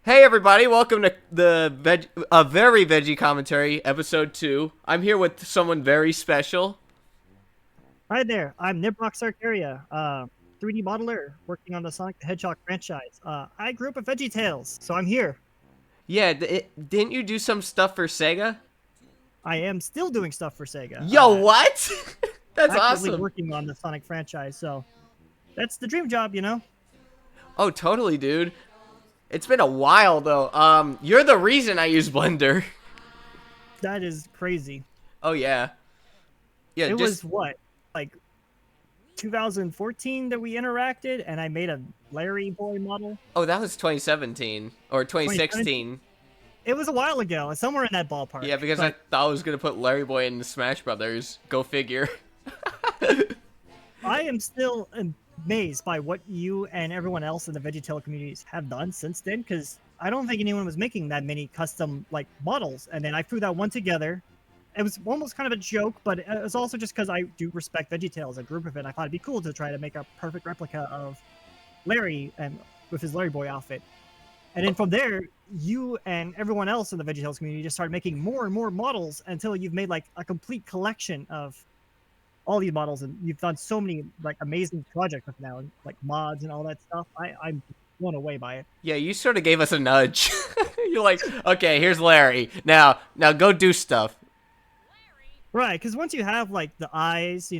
Hey everybody, welcome to the very veggie commentary, episode 2. I'm here with someone very special. Hi there, I'm Nibrox Arcaria, 3D modeler working on the Sonic the Hedgehog franchise. I grew up with VeggieTales, so I'm here. Yeah, didn't you do some stuff for Sega? I am still doing stuff for Sega, Yo, what? That's actively awesome. working on the Sonic franchise, so that's the dream job, you know? Oh, totally, dude. It's been a while though. You're the reason I use Blender. That is crazy. Oh yeah. Yeah, It just was what, like 2014 that we interacted, and I made a Larry Boy model? Oh, that was 2017 or 2017? 2016. It was a while ago, somewhere in that ballpark. Yeah, because I But thought I was gonna put Larry Boy in the Smash Brothers. Go figure. I am still amazed by what you and everyone else in the VeggieTale communities have done since then, because I don't think anyone was making that many custom like models. And then I threw that one together. It was almost kind of a joke, but it was also just because I do respect VeggieTale as a group of it. I thought it'd be cool to try to make a perfect replica of Larry and with his Larry Boy outfit. And then from there, you and everyone else in the VeggieTales community just started making more and more models until you've made like a complete collection of all these models, and you've done so many like amazing projects with now, and like mods and all that stuff. I'm blown away by it. Yeah, you sort of gave us a nudge. You're like, okay, here's Larry. Now go do stuff. Right, because once you have like the eyes,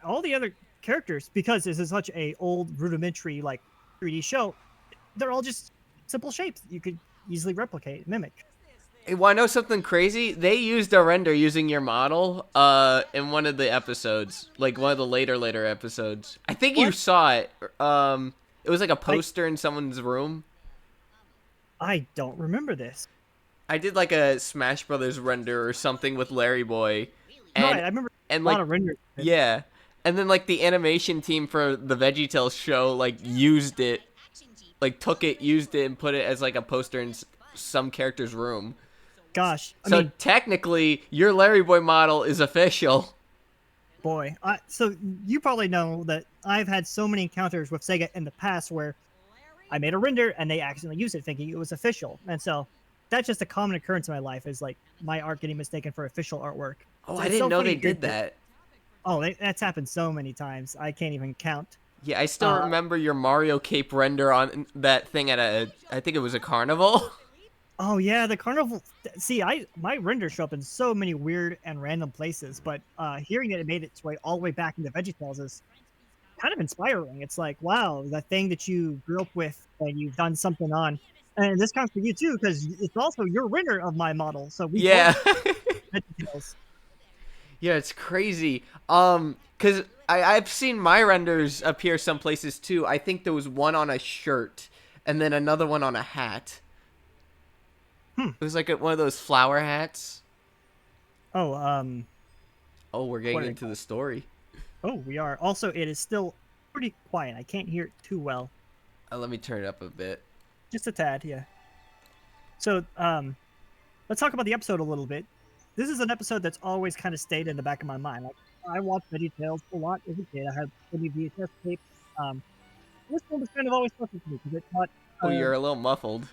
all the other characters, because this is such a old rudimentary like 3D show, they're all just simple shapes you could easily replicate, mimic. Hey, want to know something crazy? They used a render using your model in one of the episodes, like one of the later episodes. I think you What? saw it. It was like a poster in someone's room. I don't remember this. I did like a Smash Brothers render or something with Larry Boy, Right, and I remember and a lot like of renders. yeah, and then like the animation team for the VeggieTales show like used it, like took it, used it, and put it as like a poster in some character's room. Gosh, I So mean, technically, your Larry Boy model is official. boy. So you probably know that I've had so many encounters with Sega in the past where I made a render and they accidentally used it thinking it was official. And so that's just a common occurrence in my life, is like my art getting mistaken for official artwork. Oh, I It's didn't so know funny they to hear did that. Oh, that's happened so many times. I can't even count. Yeah, I still Uh, remember your Mario Cape render on that thing at I think it was a carnival. oh yeah, the carnival. See, my renders show up in so many weird and random places, but hearing that it made its way all the way back into VeggieTales is kind of inspiring. It's like, wow, the thing that you grew up with and you've done something on. And this counts for you too, because it's also your render of my model. So we both Yeah. VeggieTales. Yeah, it's crazy. Cause I've seen my renders appear some places too. I think there was one on a shirt, and then another one on a hat. It was like one of those flower hats. Oh, Oh, we're what getting are they into the called? story. Oh, we are. Also, it is still pretty quiet. I can't hear it too well. Let me turn it up a bit. Just a tad, yeah. So, let's talk about the episode a little bit. This is an episode that's always kind of stayed in the back of my mind. Like, I watched VeggieTales a lot as a kid. I had many VHS tapes. This one was kind of always special to me because it taught. Oh, you're a little muffled.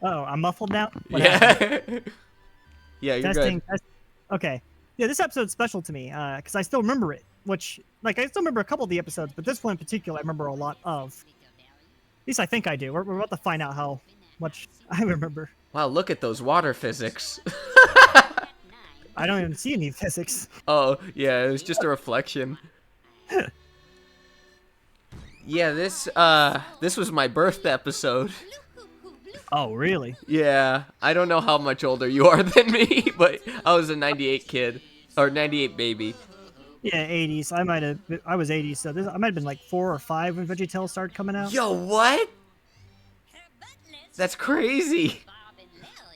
Oh, I'm muffled now. What happened? Yeah. Yeah, you're Testing, good. test. Okay. Yeah, this episode's special to me because I still remember it. Which, like, I still remember a couple of the episodes, but this one in particular, I remember a lot of. At least I think I do. We're about to find out how much I remember. Wow, look at those water physics. I don't even see any physics. Oh, yeah, it was just a reflection. Yeah, this was my birth episode. Oh, really? Yeah, I don't know how much older you are than me, but I was a 98 kid. Or 98 baby. Yeah, 80s. I was 80s, so I might have been like 4 or 5 when VeggieTales started coming out. Yo, what? That's crazy.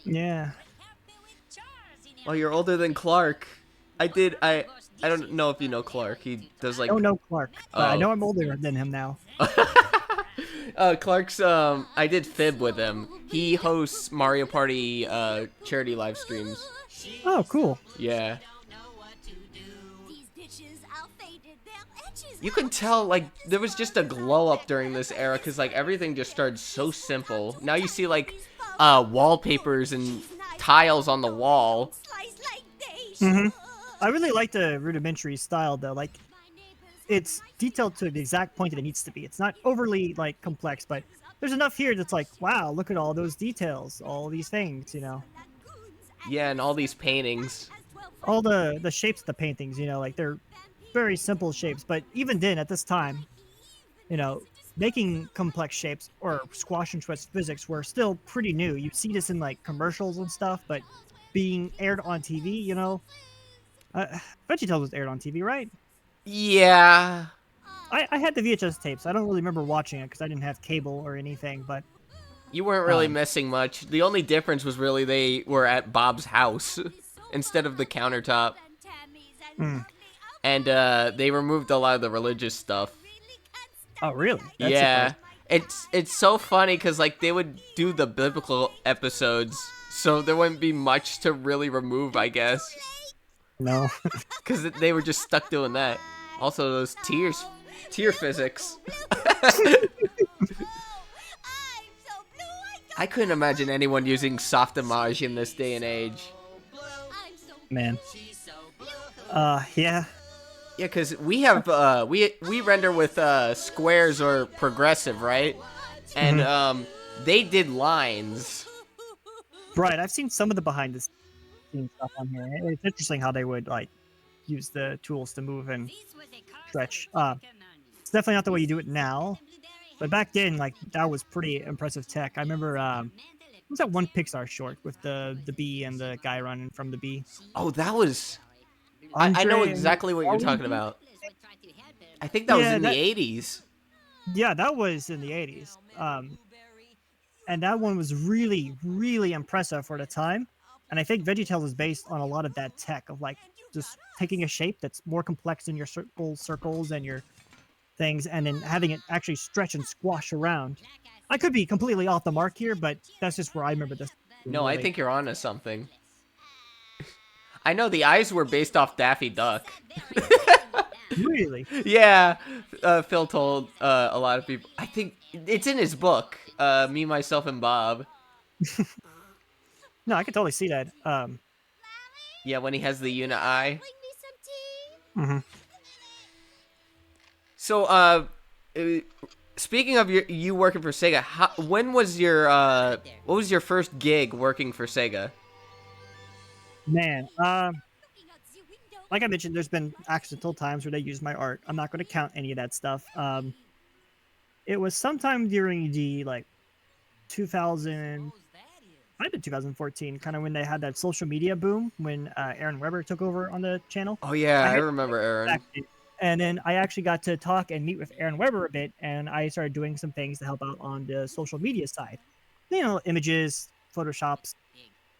Yeah. Well, you're older than Clark. I don't know if you know Clark. He does like... I don't know Clark, but I Oh. know I'm older than him now. Clark's, I did Fib with him. He hosts Mario Party, charity live streams. Oh, cool. Yeah. You can tell, like, there was just a glow up during this era, because, like, everything just started so simple. Now you see, like, wallpapers and tiles on the wall. Mm-hmm. I really like the rudimentary style though. Like, it's detailed to the exact point that it needs to be. It's not overly like complex, but there's enough here that's like, wow, look at all those details, all these things, you know. Yeah, and all these paintings. All the shapes of the paintings, you know, like they're very simple shapes, but even then at this time, you know, making complex shapes or squash and twist physics were still pretty new. You see this in like commercials and stuff, but being aired on TV, you know, VeggieTales was aired on TV, right? Yeah. I had the VHS tapes. I don't really remember watching it because I didn't have cable or anything, but You weren't really missing much. The only difference was really they were at Bob's house instead of the countertop. And they removed a lot of the religious stuff. oh really? That's Yeah. surprising. It's so funny because, like, they would do the biblical episodes, so there wouldn't be much to really remove, I guess. No. Because they were just stuck doing that. Also, those tear physics. I couldn't imagine anyone using Softimage in this day and age. Man. Yeah. Yeah, because we have we render with squares or progressive, right? And they did lines. Right. I've seen some of the behind the scenes stuff on here. It's interesting how they would like use the tools to move and stretch. It's definitely not the way you do it now, but back then, like that was pretty impressive tech. I remember what was that one Pixar short with the bee and the guy running from the bee? Oh, that was. I know exactly what you're talking about. I think that was in the 80s. Yeah, that was in the 80s. And that one was really, really impressive for the time. And I think VeggieTales is based on a lot of that tech of like just taking a shape that's more complex than your circles and your things, and then having it actually stretch and squash around. I could be completely off the mark here, but that's just where I remember this. No, I think you're onto something. I know the eyes were based off Daffy Duck. Really? Yeah, Phil told a lot of people. I think it's in his book, Me, Myself, and Bob. No, I can totally see that. Yeah, when he has the unit eye. Mm-hmm. So, speaking of you working for Sega, when was your what was your first gig working for Sega? Man, like I mentioned, there's been accidental times where they use my art. I'm not going to count any of that stuff. It was sometime during the like 2000, might have been 2014, kind of when they had that social media boom when Aaron Weber took over on the channel. Oh yeah, I remember Aaron. And then I actually got to talk and meet with Aaron Weber a bit, and I started doing some things to help out on the social media side. You know, images, Photoshops,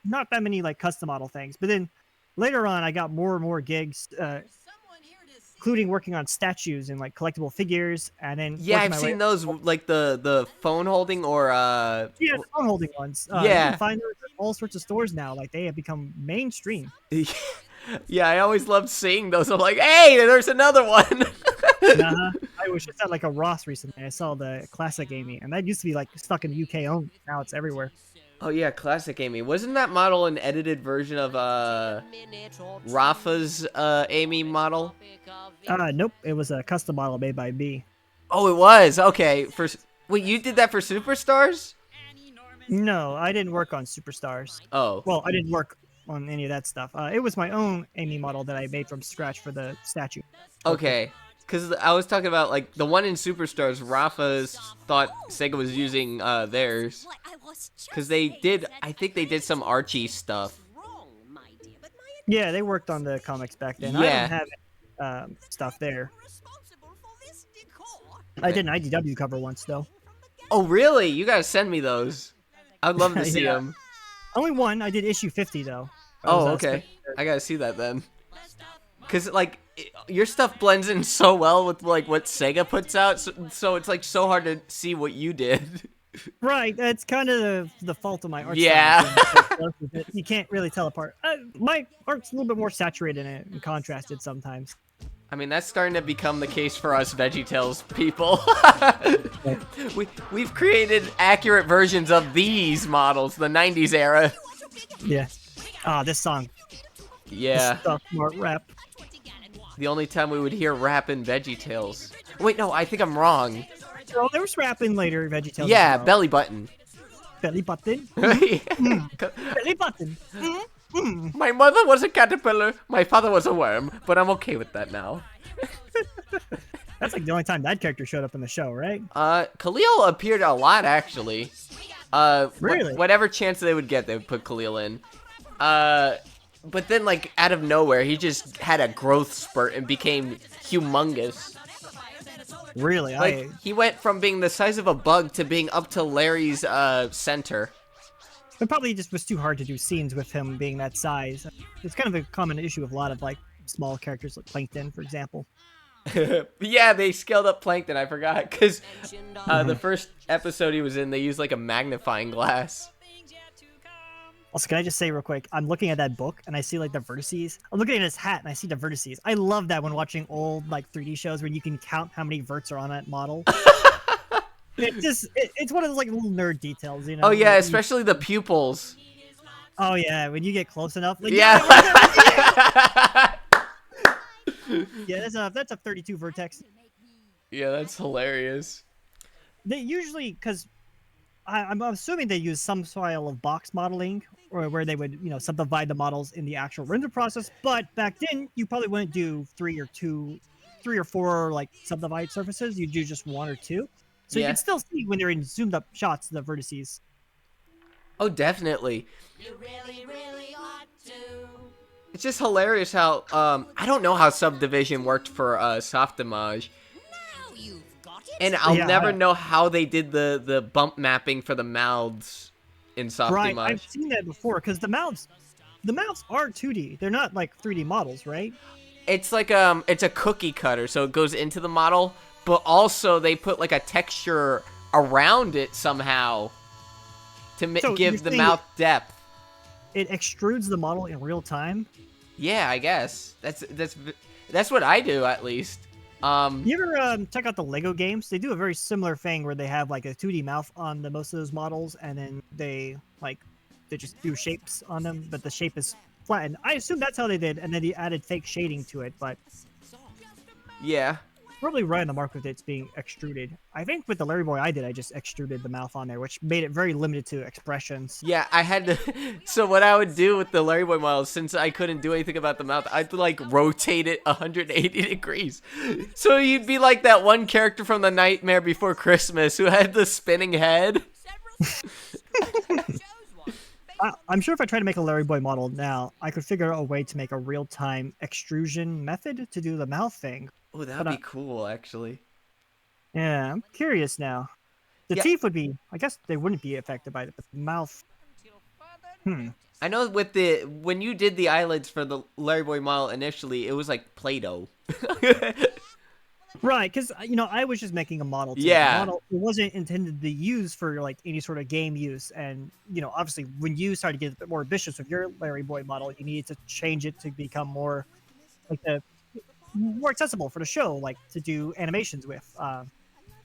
not that many like custom model things. But then later on, I got more and more gigs, including working on statues and like collectible figures. And then yeah, I've seen those, like the phone holding or yeah, the phone holding ones. You can find those at all sorts of stores now. Like they have become mainstream. Yeah, I always loved seeing those. I'm like, hey, there's another one. I was just at like a Ross recently. I saw the Classic Amy, and that used to be like stuck in the UK only. Now it's everywhere. Oh yeah, Classic Amy. Wasn't that model an edited version of Rafa's Amy model? Nope. It was a custom model made by B. Oh, it was. Okay. Wait, you did that for Superstars? No, I didn't work on Superstars. Oh. Well, I didn't work on any of that stuff. It was my own Amy model that I made from scratch for the statue. Okay. Because I was talking about, like, the one in Superstars, Rafa's thought Sega was using theirs. Because they did, I think they did some Archie stuff. Yeah, they worked on the comics back then. Yeah. I don't have stuff there. I did an IDW cover once, though. Oh, really? You gotta send me those. I'd love to see them. Only one. I did issue 50, though. Oh, okay. I gotta see that then. Because, like, your stuff blends in so well with, like, what Sega puts out, so it's, like, so hard to see what you did. Right. That's kind of the fault of my art. Yeah. Style. You can't really tell apart. My art's a little bit more saturated and contrasted sometimes. I mean, that's starting to become the case for us VeggieTales people. We've created accurate versions of these models, the 90s era. Yeah. Ah, this song. Yeah. Stuff smart rap. The only time we would hear rap in VeggieTales. Wait, no, I think I'm wrong. Oh, there was rapping later in VeggieTales. Yeah, as well. belly button. Belly button. My Belly button. mother was a caterpillar, my father was a worm, but I'm okay with that now. That's like the only time that character showed up in the show, right? Khalil appeared a lot, actually. Really? Whatever chance they would get, they would put Khalil in. But then, like, out of nowhere, he just had a growth spurt and became humongous. Really? Like, he went from being the size of a bug to being up to Larry's, center. It probably just was too hard to do scenes with him being that size. It's kind of a common issue with a lot of, like, small characters like Plankton, for example. Yeah, they scaled up Plankton, I forgot, because the first episode he was in, they used, like, a magnifying glass. Also, can I just say real quick, I'm looking at that book, and I see, like, the vertices. I'm looking at his hat, and I see the vertices. I love that when watching old, like, 3D shows where you can count how many verts are on that model. It's one of those, like, little nerd details, you know? Oh, yeah, like, especially the pupils. Oh, yeah, when you get close enough. Like, Yeah. yeah, that's a 32 vertex. Yeah, that's hilarious. They usually, because I'm assuming they use some style of box modeling, or where they would, subdivide the models in the actual render process. But back then, you probably wouldn't do three or four like subdivide surfaces. You'd do just one or two. So you can still see when they're in zoomed up shots the vertices. Oh, definitely. You really, really ought to. It's just hilarious how, I don't know how subdivision worked for, Softimage. Now you've got it. And I'll Yeah, never know how they did the bump mapping for the mouths in Softimage. Right, I've seen that before, because the mouths are 2D. They're not like 3D models, right? It's like, it's a cookie cutter, so it goes into the model, but also they put, like, a texture around it somehow to So give you're the saying mouth depth. It extrudes the model in real time. Yeah, I guess. That's what I do, at least. You ever check out the Lego games? They do a very similar thing where they have like a 2D mouth on most of those models, and then they just do shapes on them, but the shape is flattened. I assume that's how they did, and then they added fake shading to it, but Yeah. probably right on the mark with it's being extruded. I think with the Larry Boy I just extruded the mouth on there, which made it very limited to expressions. Yeah, I had to. So what I would do with the Larry Boy model, since I couldn't do anything about the mouth, I'd like rotate it 180 degrees. So you'd be like that one character from The Nightmare Before Christmas who had the spinning head. I'm sure if I try to make a Larry Boy model now, I could figure out a way to make a real-time extrusion method to do the mouth thing. Oh, that'd be cool, actually. Yeah, I'm curious now. The Yeah. teeth would be, I guess they wouldn't be affected by it, but the mouth. I know when you did the eyelids for the Larry Boy model initially, it was like Play-Doh. Right, because, I was just making a model. Yeah. The model, it wasn't intended to be used for, like, any sort of game use. And, obviously, when you started to get a bit more ambitious with your Larry Boy model, you needed to change it to become more, like, more accessible for the show, like, to do animations with.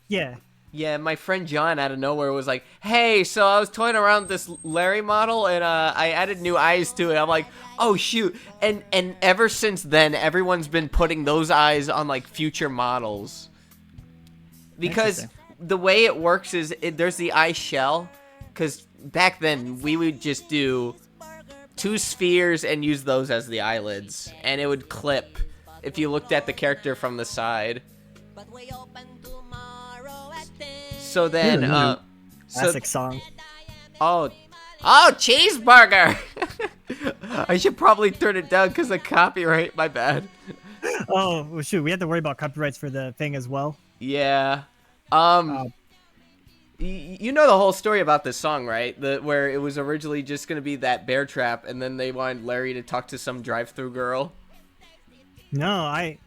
Yeah. Yeah, my friend John out of nowhere was like, hey, so I was toying around with this Larry model, and I added new eyes to it. I'm like, oh, shoot. And ever since then, everyone's been putting those eyes on, like, future models. Because the way it works is there's the eye shell, because back then, we would just do 2 spheres and use those as the eyelids, and it would clip if you looked at the character from the side. But we open tomorrow at 10. So then, Classic song. Oh, cheeseburger! I should probably turn it down because of copyright. My bad. Oh, well, shoot. We have to worry about copyrights for the thing as well. Yeah. You know the whole story about this song, right? Where it was originally just gonna be that bear trap, and then they wanted Larry to talk to some drive-through girl. No, I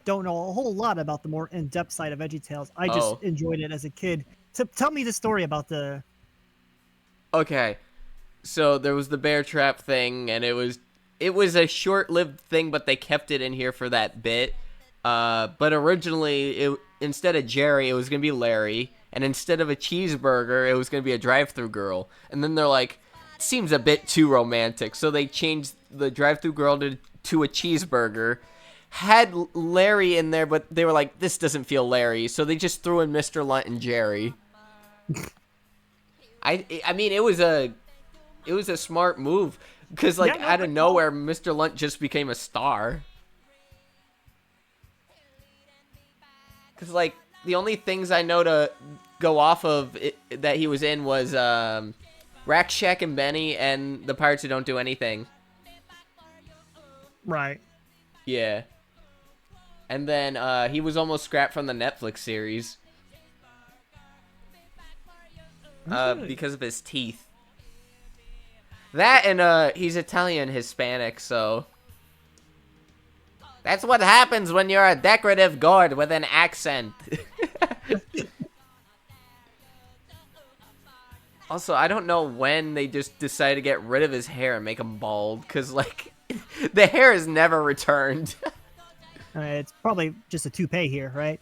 don't know a whole lot about the more in-depth side of VeggieTales. I just enjoyed it as a kid. So tell me the story about the... Okay, so there was the bear trap thing, and it was it was a short-lived thing, but they kept it in here for that bit. But originally, instead of Jerry, it was going to be Larry. And instead of a cheeseburger, it was going to be a drive-thru girl. And then they're like, it seems a bit too romantic. So they changed the drive-thru girl to a cheeseburger. Had Larry in there, but they were like, this doesn't feel Larry. So they just threw in Mr. Lunt and Jerry. I mean, it was a smart move. Because, like, out of nowhere, Mr. Lunt just became a star. Because, like, the only things I know to go off of that he was in was Rack Shack and Benny and The Pirates Who Don't Do Anything. Right. Yeah. And then he was almost scrapped from the Netflix series. Because of his teeth. That and he's Italian Hispanic, so that's what happens when you're a decorative gourd with an accent. Also, I don't know when they just decided to get rid of his hair and make him bald, because, like, the hair is never returned. It's probably just a toupee here, right?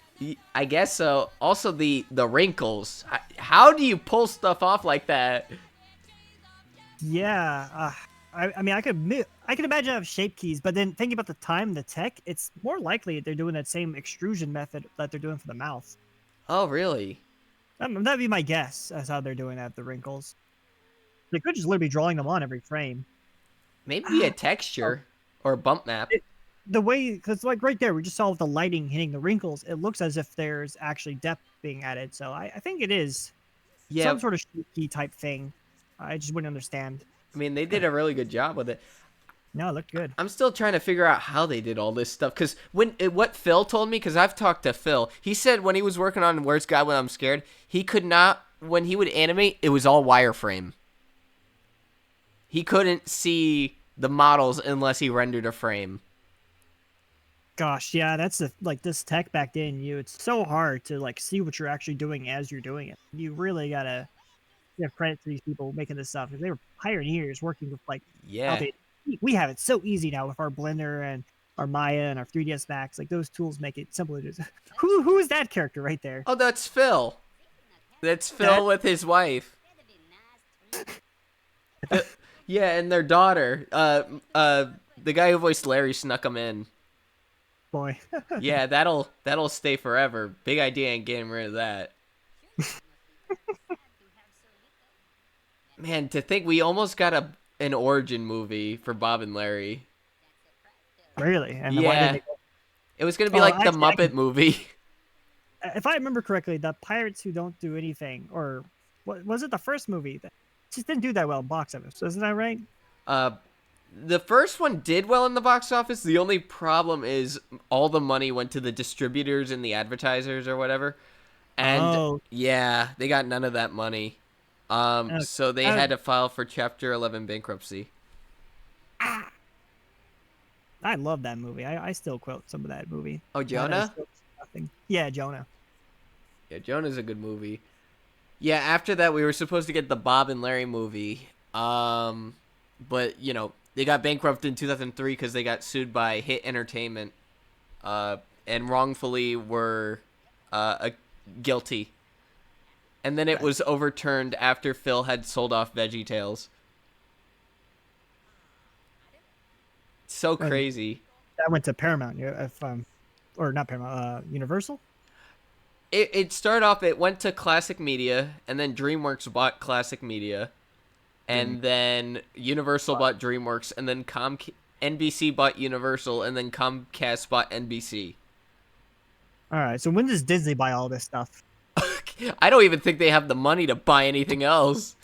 I guess so. Also, the wrinkles. How do you pull stuff off like that? Yeah, I mean, I could imagine I have shape keys, but then thinking about the time, the tech, it's more likely they're doing that same extrusion method that they're doing for the mouth. Oh, really? That'd be my guess as how they're doing that, the wrinkles. They could just literally be drawing them on every frame. Maybe a texture or a bump map. The way, because like right there, we just saw with the lighting hitting the wrinkles, it looks as if there's actually depth being added. So I think it is some sort of shape key type thing. I just wouldn't understand. I mean, they did a really good job with it. No, it looked good. I'm still trying to figure out how they did all this stuff. Because what Phil told me, because I've talked to Phil, he said when he was working on Where's God When I'm Scared, he could not, when he would animate, it was all wireframe. He couldn't see the models unless he rendered a frame. Gosh, yeah, that's like this tech back then. It's so hard to like see what you're actually doing as you're doing it. You really gotta give credit to these people making this stuff because they were pioneers working with like we have it so easy now with our Blender and our Maya and our 3ds Max. Like those tools make it simple to do. Who is that character right there? Oh, that's Phil. That's Phil with his wife. Yeah, and their daughter. The guy who voiced Larry snuck him in. Boy. Yeah, that'll stay forever. Big idea ain't getting rid of that. Man, to think we almost got an origin movie for Bob and Larry. Really? And yeah. Why did they go? It was going to be like the Muppet movie. If I remember correctly, the Pirates Who Don't Do Anything, or what was it the first movie that just didn't do that well in box office? Isn't that right? The first one did well in the box office. The only problem is all the money went to the distributors and the advertisers or whatever. And yeah, they got none of that money. So they had to file for Chapter 11 bankruptcy. I love that movie. I still quote some of that movie. Oh, Jonah? Yeah, Jonah. Yeah, Jonah's a good movie. Yeah, after that, we were supposed to get the Bob and Larry movie. But, you know, they got bankrupted in 2003 because they got sued by Hit Entertainment. And wrongfully were guilty. And then it was overturned after Phil had sold off VeggieTales. So crazy. That went to Paramount, or not Paramount, Universal? It started off, it went to Classic Media, and then DreamWorks bought Classic Media, and then Universal bought DreamWorks, and then NBC bought Universal, and then Comcast bought NBC. All right, so when does Disney buy all this stuff? I don't even think they have the money to buy anything else.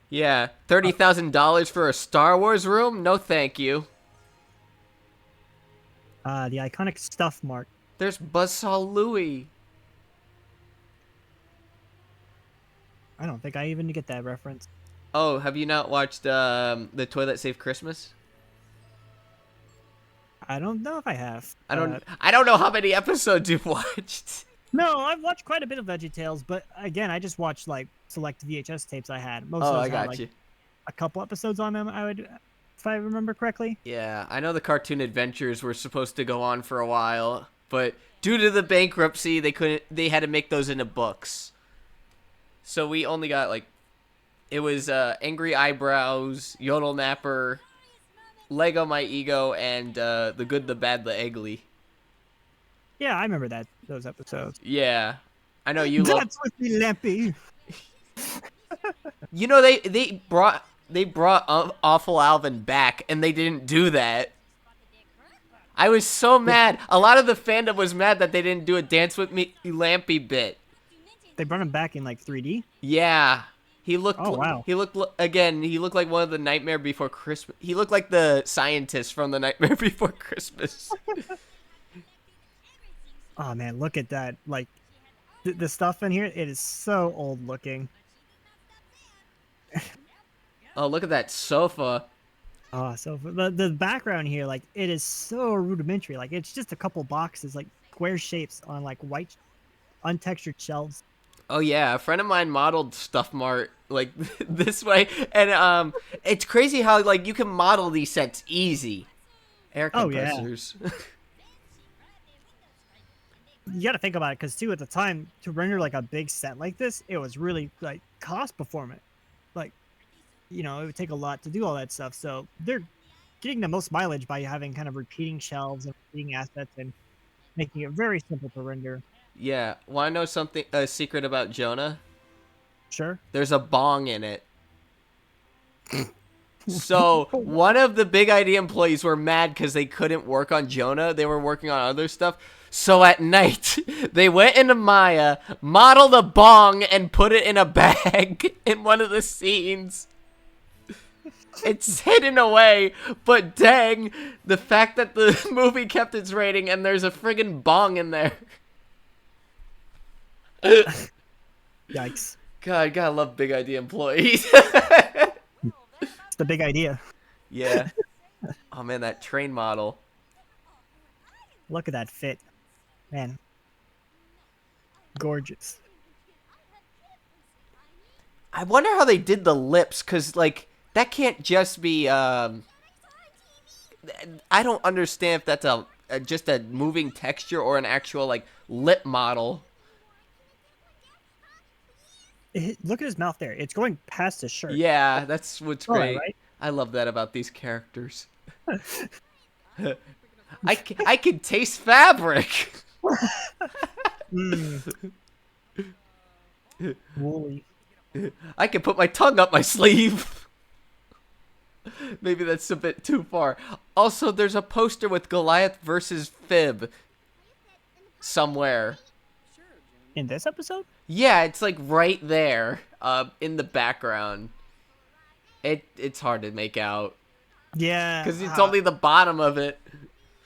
Yeah, $30,000 for a Star Wars room? No, thank you. The iconic stuff mark. There's Buzzsaw Louie. I don't think I even get that reference. Oh, have you not watched The Toilet Saved Christmas? I don't know if I have. I don't know how many episodes you've watched. No, I've watched quite a bit of VeggieTales, but again, I just watched like select VHS tapes I had. Most of those I had, got you. A couple episodes on them. I would if I remember correctly. Yeah, I know the Cartoon Adventures were supposed to go on for a while, but due to the bankruptcy, they had to make those into books. So we only got like it was Angry Eyebrows, Yodel Napper, Lego My Ego, and The Good, the Bad, the Ugly. Yeah, I remember those episodes. Yeah. I know you love. That's with me, Lampy. You know they brought Awful Alvin back, and they didn't do that. I was so mad. A lot of the fandom was mad that they didn't do a Dance with Me Lampy bit. They brought him back in like 3D. Yeah, he looked. Oh, wow. He looked again. He looked like one of the Nightmare Before Christmas. He looked like the scientist from the Nightmare Before Christmas. Oh man, look at that! Like the stuff in here, it is so old looking. Oh, look at that sofa. Oh, so the background here, like it is so rudimentary. Like it's just a couple boxes, like square shapes on like white, untextured shelves. Oh yeah, a friend of mine modeled Stuff Mart like this way, and it's crazy how like you can model these sets easy. Air Oh, yeah. compressors. You got to think about it, because too at the time to render like a big set like this, it was really like cost performant. Like, it would take a lot to do all that stuff. So they're getting the most mileage by having kind of repeating shelves and repeating assets and making it very simple to render. Yeah, want to know something? A secret about Jonah? Sure. There's a bong in it. So one of the Big Idea employees were mad because they couldn't work on Jonah. They were working on other stuff. So at night, they went into Maya, modeled a bong, and put it in a bag in one of the scenes. It's hidden away, but dang, the fact that the movie kept its rating and there's a friggin' bong in there. Yikes. God, gotta love Big Idea employees. It's the big idea. Yeah. Oh man, that train model. Look at that fit. Man. Gorgeous. I wonder how they did the lips, because, like, that can't just be, I don't understand if that's just a moving texture or an actual, like, lip model. Look at his mouth there. It's going past his shirt. Yeah, that's what's Oh, great. right? I love that about these characters. I can taste fabric. Woolly. I can put my tongue up my sleeve. Maybe that's a bit too far. Also, there's a poster with Goliath versus Fib somewhere. In this episode? Yeah, it's like right there, in the background. It's hard to make out Yeah. because it's only the bottom of it.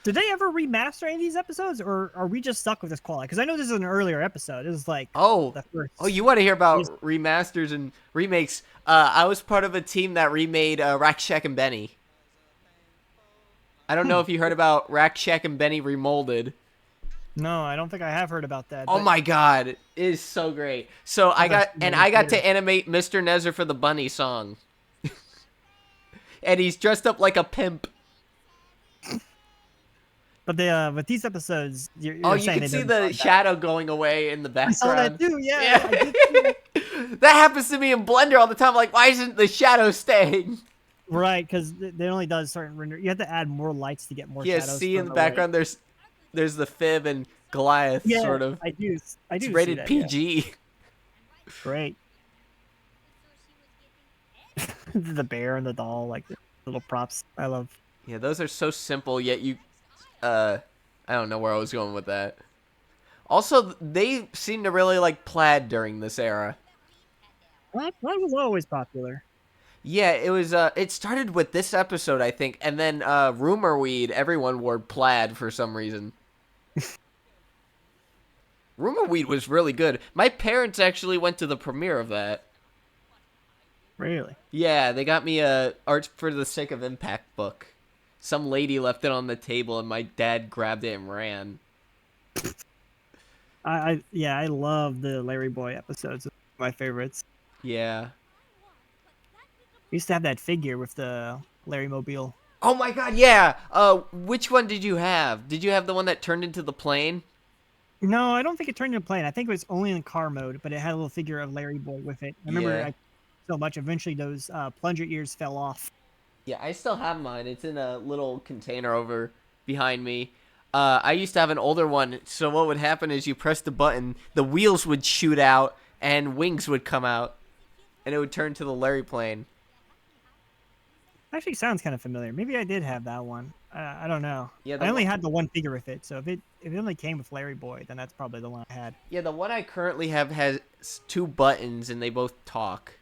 Did they ever remaster any of these episodes, or are we just stuck with this quality? Because I know this is an earlier episode. It was like the first. Oh, you want to hear about remasters and remakes? I was part of a team that remade Rack Shack and Benny. I don't know if you heard about Rack Shack and Benny Remolded. No, I don't think I have heard about that. Oh but- my god, it is so great. So I got to animate Mr. Nezer for the Bunny song. And he's dressed up like a pimp. But with these episodes, you're You saying can they see didn't the like that. shadow going away in the I background. saw that too. Yeah. I did see that. That happens to me in Blender all the time. Like, why isn't the shadow staying? Right, because it only does certain render. You have to add more lights to get more Yeah, shadows. see in from the light. background, there's the Fib and Goliath, Yeah, sort of. I do. It's see rated that, yeah. PG. Great. The bear and the doll, like the little props. I love. Yeah, those are so simple, yet I don't know where I was going with that. Also, they seem to really like plaid during this era. That was always popular. Yeah, it was. It started with this episode, I think, and then Rumor Weed. Everyone wore plaid for some reason. Rumor Weed was really good. My parents actually went to the premiere of that. Really? Yeah, they got me a Art for the Sake of Impact book. Some lady left it on the table, and my dad grabbed it and ran. I love the Larry Boy episodes. My favorites. Yeah. We used to have that figure with the Larry Mobile. Oh my god, yeah. Which one did you have? Did you have the one that turned into the plane? No, I don't think it turned into a plane. I think it was only in car mode, but it had a little figure of Larry Boy with it. I remember Yeah. so much. Eventually, those plunger ears fell off. Yeah, I still have mine. It's in a little container over behind me. I used to have an older one, so what would happen is you press the button, the wheels would shoot out, and wings would come out, and it would turn to the Larry plane. Actually, sounds kind of familiar. Maybe I did have that one. I don't know. Yeah, I only had the one figure with it, so if it only came with Larry Boy, then that's probably the one I had. Yeah, the one I currently have has two buttons, and they both talk.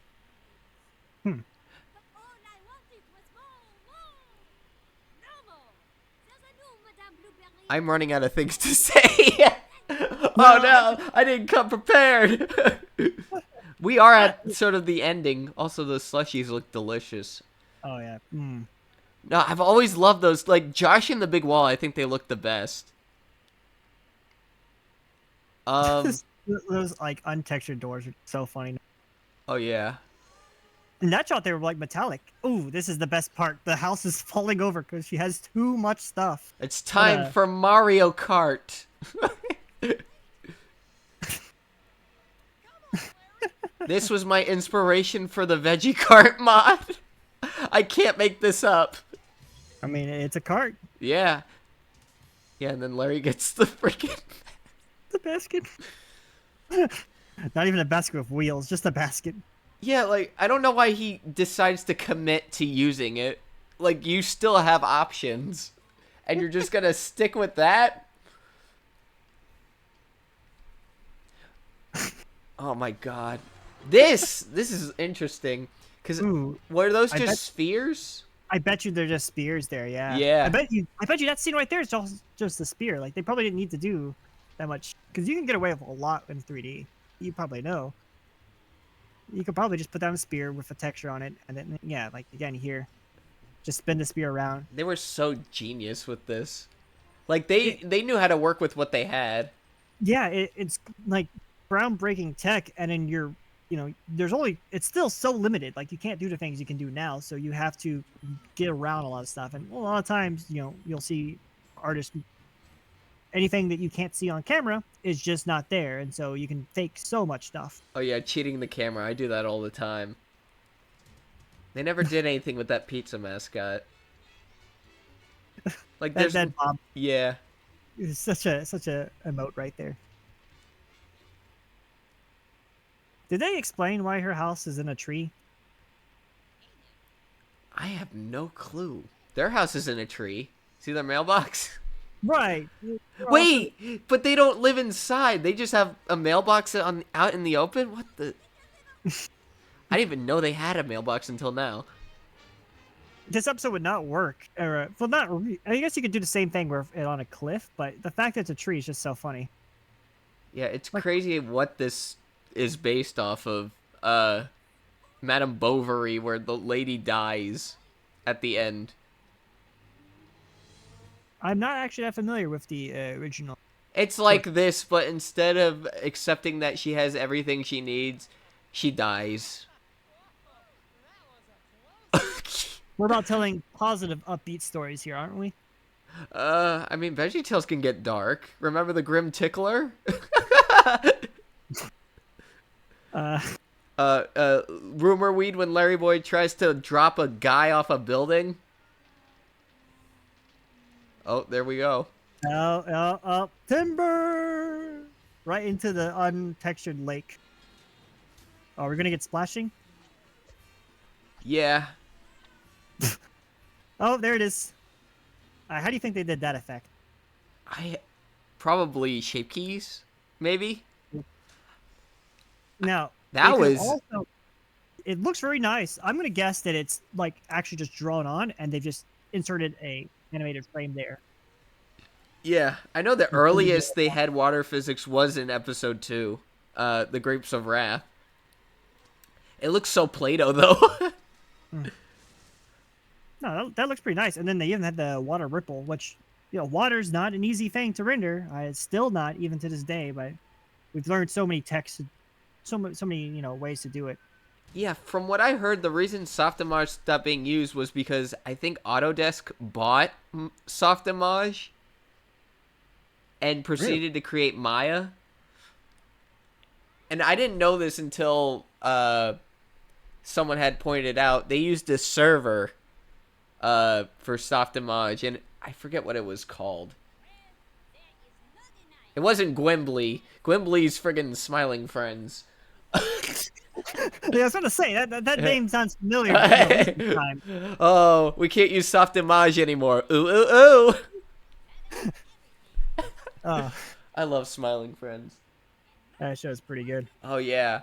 But all I wanted was more. No more. There's a new Madame Blueberry. I'm running out of things to say. Oh no, I didn't come prepared. We are at sort of the ending. Also, the slushies look delicious. Oh yeah. No, I've always loved those. Like Josh and the Big Wall, I think they look the best. Those like untextured doors are so funny. Oh yeah. In that shot, they were like metallic. Ooh, this is the best part. The house is falling over because she has too much stuff. It's time for Mario Kart. This was my inspiration for the Veggie Kart mod. I can't make this up. I mean, it's a cart. Yeah. Yeah, and then Larry gets the freaking... The basket. Not even a basket with wheels, just a basket. Yeah, like, I don't know why he decides to commit to using it. Like, you still have options. And you're just gonna stick with that? Oh my god. This is interesting. Because, were those just spheres? I bet you they're just spears there, yeah. Yeah. I bet you that scene right there is just a spear. Like, they probably didn't need to do that much. Because you can get away with a lot in 3D. You probably know. You could probably just put down a spear with a texture on it, and then, yeah, like, again, here. Just spin the spear around. They were so genius with this. Like, they knew how to work with what they had. Yeah, it's, like, groundbreaking tech, and then you're, it's still so limited. Like, you can't do the things you can do now, so you have to get around a lot of stuff. And a lot of times, you'll see artists, anything that you can't see on camera is just not there, and so you can fake so much stuff. Oh yeah, cheating the camera. I do that all the time. They never did anything with that pizza mascot. Like there's that Bob. Yeah. It's such a emote right there. Did they explain why her house is in a tree? I have no clue. Their house is in a tree. See their mailbox? Right. Wait, but they don't live inside. They just have a mailbox out in the open? What the? I didn't even know they had a mailbox until now. This episode would not work. I guess you could do the same thing where on a cliff, but the fact that it's a tree is just so funny. Yeah, it's crazy what this is based off of. Madame Bovary, where the lady dies at the end. I'm not actually that familiar with the original. It's like this, but instead of accepting that she has everything she needs, she dies. We're about telling positive, upbeat stories here, aren't we? I mean, VeggieTales can get dark. Remember the Grim Tickler? Rumor weed when Larry Boy tries to drop a guy off a building. Oh, there we go. Oh, timber! Right into the untextured lake. Oh, we're gonna get splashing? Yeah. Oh, there it is. How do you think they did that effect? Probably shape keys, maybe. Now, it looks very nice. I'm gonna guess that it's like actually just drawn on, and they've just inserted a animated frame there. Yeah, I know the earliest they had water physics was in episode 2, The Grapes of Wrath. It looks so Play-Doh, though. No, that looks pretty nice. And then they even had the water ripple, which, water's not an easy thing to render. It's still not, even to this day, but we've learned so many texts, so many, ways to do it. Yeah, from what I heard, the reason Softimage stopped being used was because I think Autodesk bought Softimage and Really? proceeded to create Maya. And I didn't know this until someone had pointed out. They used a server for Softimage, and I forget what it was called. It wasn't Gwimbly. Gwimbly's friggin' Smiling Friends. Yeah, I was gonna say that name sounds familiar. From the recent time. Oh, we can't use Softimage anymore. Ooh, ooh, ooh. Oh, I love Smiling Friends. that show's pretty good. Oh, yeah.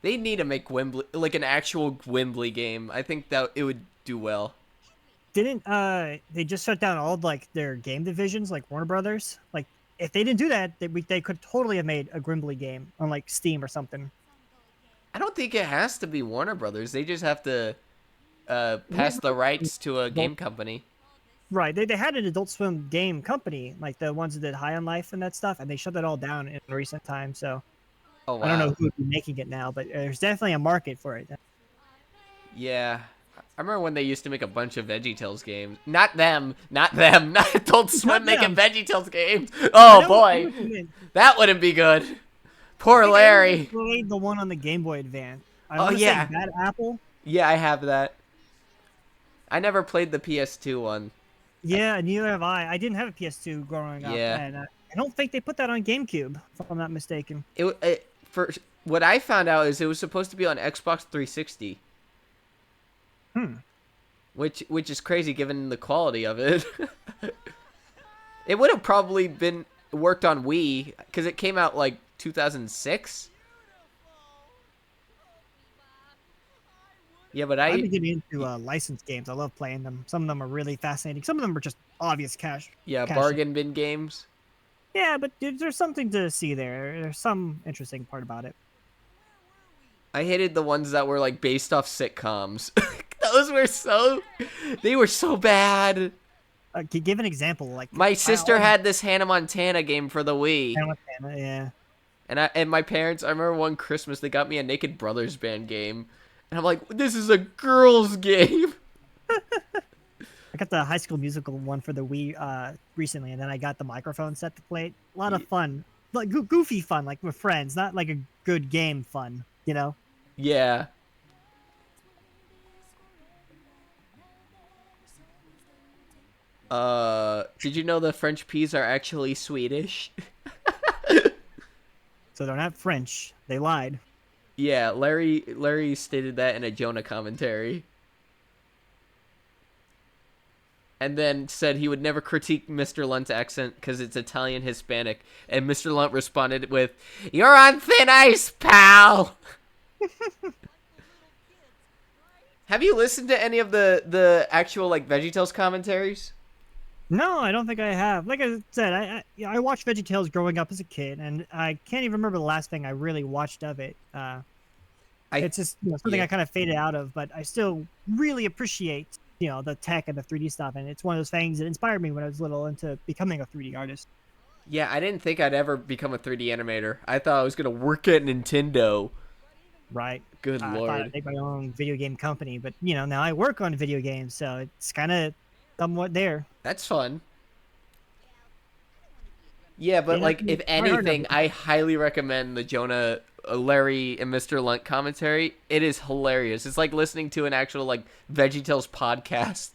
They need to make Gwimbly, like an actual Gwimbly game. I think that it would do well. Didn't they just shut down all like their game divisions, like Warner Brothers? Like, if they didn't do that, they could totally have made a Grimbley game on like Steam or something. I don't think it has to be Warner Brothers. They just have to pass the rights to a game company. Right. They had an Adult Swim game company, like the ones that did High on Life and that stuff, and they shut that all down in recent times. So Oh, wow. I don't know who would be making it now, but there's definitely a market for it. Yeah. I remember when they used to make a bunch of VeggieTales games. Not them. Not Adult Swim making VeggieTales games. Oh, boy. That wouldn't be good. Poor Larry. Played the one on the Game Boy Advance. I Oh, wanna yeah. say Bad Apple. Yeah, I have that. I never played the PS2 one. Yeah, neither have I. I didn't have a PS2 growing up, Yeah. and I don't think they put that on GameCube, if I'm not mistaken. For what I found out is it was supposed to be on Xbox 360. Which is crazy given the quality of it. It would have probably been worked on Wii because it came out like 2006. Yeah, but I've been getting into licensed games. I love playing them. Some of them are really fascinating. Some of them are just obvious cash. Bargain bin games. Yeah, but there's something to see there. There's some interesting part about it. I hated the ones that were like based off sitcoms. They were so bad. Give an example. Like My sister had this Hannah Montana game for the Wii. Hannah Montana, yeah. And my parents, I remember one Christmas they got me a Naked Brothers Band game. And I'm like, this is a girl's game. I got the High School Musical one for the Wii recently, and then I got the microphone set to play it. A lot of fun. Like goofy fun, like with friends, not like a good game fun, you know? Yeah. Did you know the French peas are actually Swedish? So they're not French. They lied. Yeah, Larry stated that in a Jonah commentary. And then said he would never critique Mr. Lunt's accent because it's Italian Hispanic. And Mr. Lunt responded with, "You're on thin ice, pal!" Have you listened to any of the actual like VeggieTales commentaries? No, I don't think I have. Like I said, I watched VeggieTales growing up as a kid, and I can't even remember the last thing I really watched of it. It's just something I kind of faded out of, but I still really appreciate the tech and the 3D stuff, and it's one of those things that inspired me when I was little into becoming a 3D artist. Yeah, I didn't think I'd ever become a 3D animator. I thought I was gonna work at Nintendo. Right. Good I lord. thought I'd make my own video game company, but now I work on video games, so it's kind of somewhat there. That's fun. Yeah, but like if I heard of anything, it. I highly recommend the Jonah, Larry, and Mr. Lunt commentary. It is hilarious. It's like listening to an actual like VeggieTales podcast.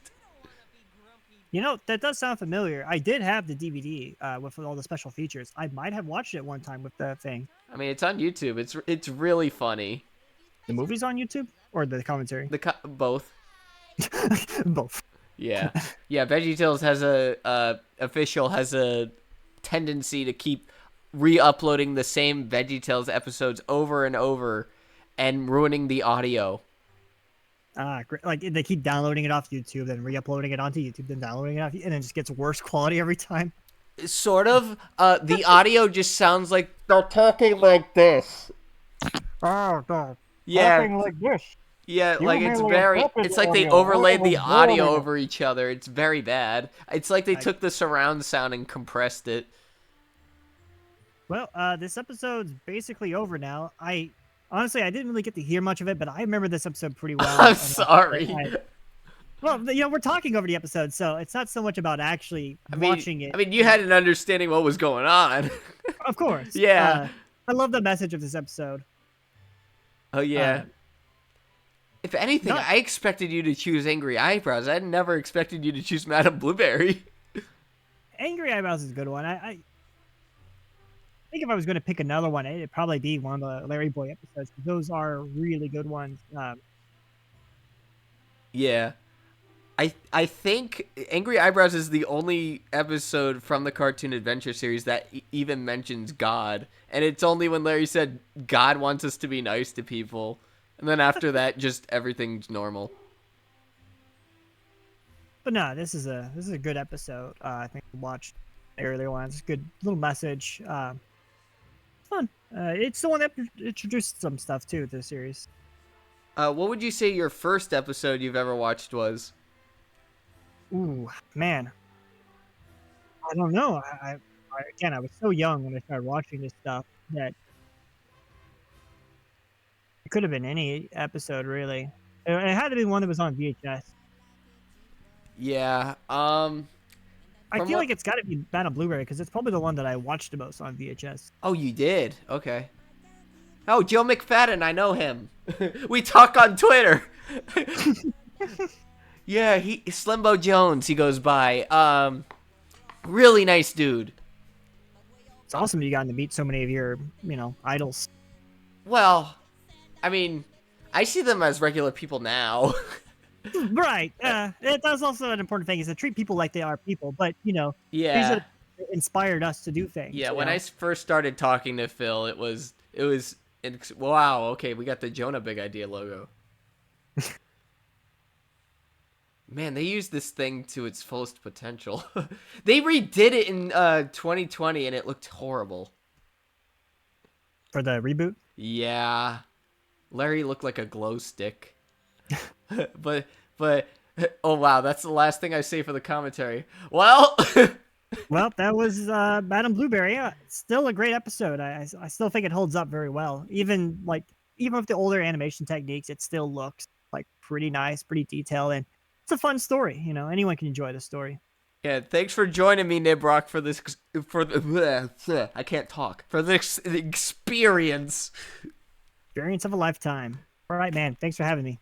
That does sound familiar. I did have the DVD with all the special features. I might have watched it one time with the thing. I mean, it's on YouTube. It's really funny. The movie's on YouTube or the commentary? Both. Both. Yeah, yeah. VeggieTales has a tendency to keep re-uploading the same VeggieTales episodes over and over, and ruining the audio. Great. Like they keep downloading it off YouTube, then re-uploading it onto YouTube, then downloading it off, and it just gets worse quality every time. Sort of. The audio just sounds like they're talking like this. Oh no. Yeah. Talking like this. Yeah, You like merely it's like they audio. overlaid the audio Audio. over each other. It's very bad. It's like they took the surround sound and compressed it. Well, this episode's basically over now. I honestly, I didn't really get to hear much of it, but I remember this episode pretty well. I'm and sorry. well, we're talking over the episode, so it's not so much about actually watching it. I mean, you had an understanding what was going on. Of course. Yeah. I love the message of this episode. Oh yeah. If anything, not- I expected you to choose Angry Eyebrows. I never expected you to choose Madame Blueberry. Angry Eyebrows is a good one. I think if I was going to pick another one, it'd probably be one of the Larry Boy episodes. 'Cause those are really good ones. Yeah. I think Angry Eyebrows is the only episode from the Cartoon Adventure series that even mentions God. And it's only when Larry said, God wants us to be nice to people. And then after that, just everything's normal. But no, this is a good episode. I think we watched the earlier ones. Good little message. Fun. It's the one that introduced some stuff too to the series. What would you say your first episode you've ever watched was? Ooh, man. I don't know. Again, I was so young when I started watching this stuff that it could have been any episode really. It had to be one that was on VHS. Yeah. I feel like it's got to be Madame Blueberry because it's probably the one that I watched the most on VHS. Oh, you did? Okay. Oh, Joe McFadden, I know him. We talk on Twitter. Yeah, Slimbo Jones, he goes by. Really nice dude. It's awesome you got to meet so many of your, idols. Well, I mean, I see them as regular people now. Right. That's also an important thing is to treat people like they are people. But, Yeah. these are inspired us to do things. Yeah, when I first started talking to Phil, it was wow, okay, we got the Jonah Big Idea logo. Man, they used this thing to its fullest potential. They redid it in 2020 and it looked horrible. For the reboot? Yeah. Larry looked like a glow stick. but oh wow, that's the last thing I say for the commentary. Well, Well, that was Madame Blueberry. Yeah, still a great episode. I still think it holds up very well. Even with the older animation techniques, it still looks like pretty nice, pretty detailed, and it's a fun story. Anyone can enjoy the story. yeah, thanks for joining me, Nibrock, for the I can't talk. For this experience. Experience of a lifetime. All right, man. Thanks for having me.